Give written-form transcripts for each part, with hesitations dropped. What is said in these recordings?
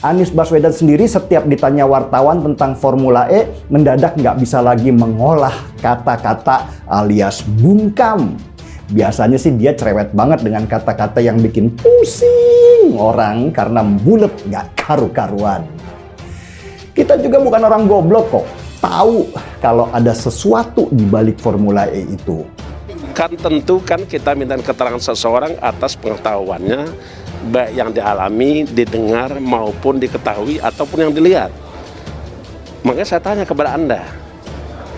Anies Baswedan sendiri setiap ditanya wartawan tentang Formula E, mendadak nggak bisa lagi mengolah kata-kata alias bungkam. Biasanya sih dia cerewet banget dengan kata-kata yang bikin pusing orang karena bulet nggak karu-karuan. Kita juga bukan orang goblok kok, tahu kalau ada sesuatu di balik Formula E itu. Kan tentu kan kita minta keterangan seseorang atas pengetahuannya, baik yang dialami, didengar, maupun diketahui, ataupun yang dilihat. Makanya saya tanya kepada Anda,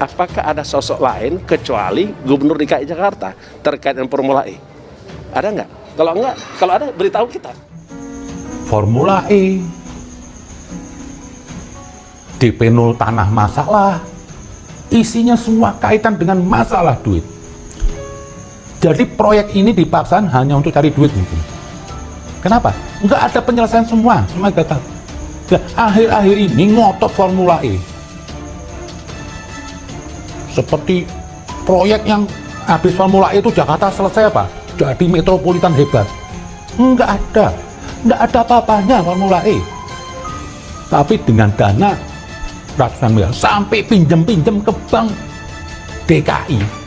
apakah ada sosok lain kecuali Gubernur DKI Jakarta terkait dengan Formula E? Ada nggak? Kalau nggak, kalau ada beritahu kita. Formula E, DP 0 tanah masalah, isinya semua kaitan dengan masalah duit. Jadi proyek ini dipaksakan hanya untuk cari duit mungkin. Kenapa? Nggak ada penyelesaian semua gagal. Nah, akhir-akhir ini ngotot Formula E. Seperti proyek yang habis Formula E itu Jakarta selesai apa? Jadi metropolitan hebat. Nggak ada apa-apanya Formula E. Tapi dengan dana ratusan miliar sampai pinjem-pinjem ke bank DKI.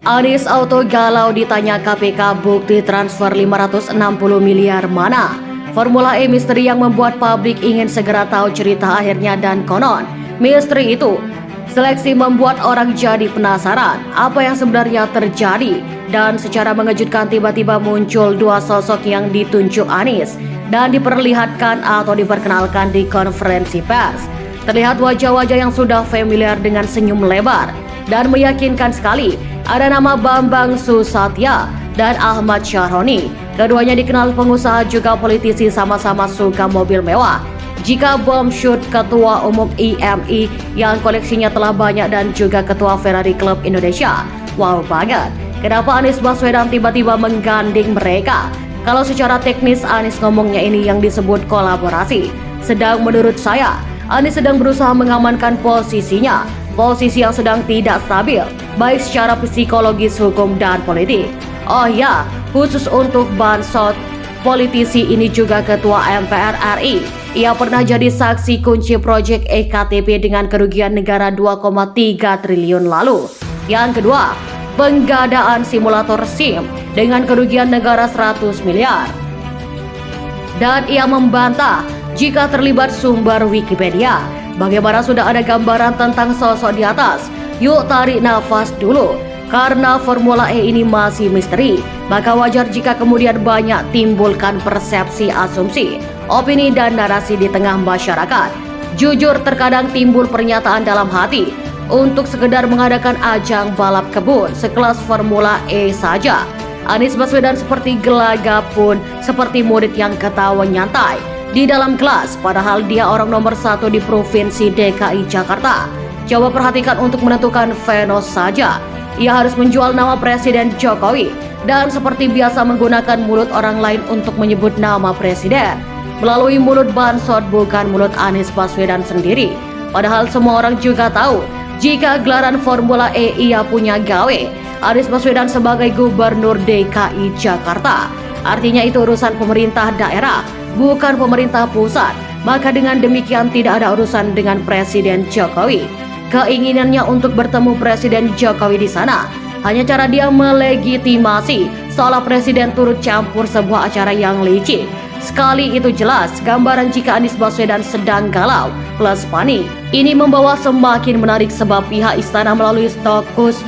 Anies auto galau ditanya KPK bukti transfer 560 miliar mana. Formula E misteri yang membuat publik ingin segera tahu cerita akhirnya dan konon misteri itu seleksi membuat orang jadi penasaran apa yang sebenarnya terjadi. Dan secara mengejutkan tiba-tiba muncul dua sosok yang ditunjuk Anies dan diperlihatkan atau diperkenalkan di konferensi pers. Terlihat wajah-wajah yang sudah familiar dengan senyum lebar dan meyakinkan sekali. Ada nama Bambang Susatya dan Ahmad Syahroni. Keduanya dikenal pengusaha juga politisi, sama-sama suka mobil mewah. Jika bom shoot Ketua Umum IMI yang koleksinya telah banyak dan juga Ketua Ferrari Club Indonesia. Wow banget, kenapa Anies Baswedan tiba-tiba menggandeng mereka? Kalau secara teknis Anies ngomongnya ini yang disebut kolaborasi. Sedang menurut saya, Anies sedang berusaha mengamankan posisinya. Posisi yang sedang tidak stabil, baik secara psikologis, hukum, dan politik. Oh ya, khusus untuk Bansot, politisi ini juga Ketua MPR RI. Ia pernah jadi saksi kunci proyek EKTP dengan kerugian negara 2,3 triliun lalu. Yang kedua, penggadaan simulator SIM dengan kerugian negara 100 miliar. Dan ia membantah jika terlibat sumber Wikipedia. Bagaimana sudah ada gambaran tentang sosok di atas? Yuk tarik nafas dulu. Karena Formula E ini masih misteri, maka wajar jika kemudian banyak timbulkan persepsi, asumsi, opini, dan narasi di tengah masyarakat. Jujur terkadang timbul pernyataan dalam hati untuk sekedar mengadakan ajang balap kebun sekelas Formula E saja. Anies Baswedan seperti gelagap pun seperti murid yang ketawa nyantai di dalam kelas, padahal dia orang nomor 1 di Provinsi DKI Jakarta. Coba perhatikan untuk menentukan Venus saja. Ia harus menjual nama Presiden Jokowi dan seperti biasa menggunakan mulut orang lain untuk menyebut nama presiden melalui mulut Bansot, bukan mulut Anies Baswedan sendiri. Padahal semua orang juga tahu jika gelaran Formula E ia punya gawe. Anies Baswedan sebagai Gubernur DKI Jakarta. Artinya itu urusan pemerintah daerah, bukan pemerintah pusat. Maka dengan demikian tidak ada urusan dengan Presiden Jokowi. Keinginannya untuk bertemu Presiden Jokowi di sana hanya cara dia melegitimasi seolah Presiden turut campur sebuah acara yang licik. Sekali itu jelas gambaran jika Anies Baswedan sedang galau plus panik. Ini membawa semakin menarik sebab pihak istana melalui stokus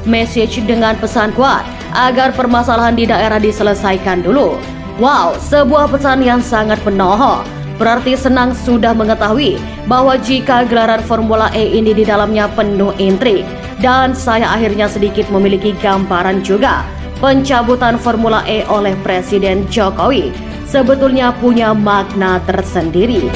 message dengan pesan kuat agar permasalahan di daerah diselesaikan dulu. Wow, sebuah pesan yang sangat penohok. Berarti senang sudah mengetahui bahwa jika gelaran Formula E ini di dalamnya penuh intrik. Dan saya akhirnya sedikit memiliki gambaran juga. Pencabutan Formula E oleh Presiden Jokowi sebetulnya punya makna tersendiri.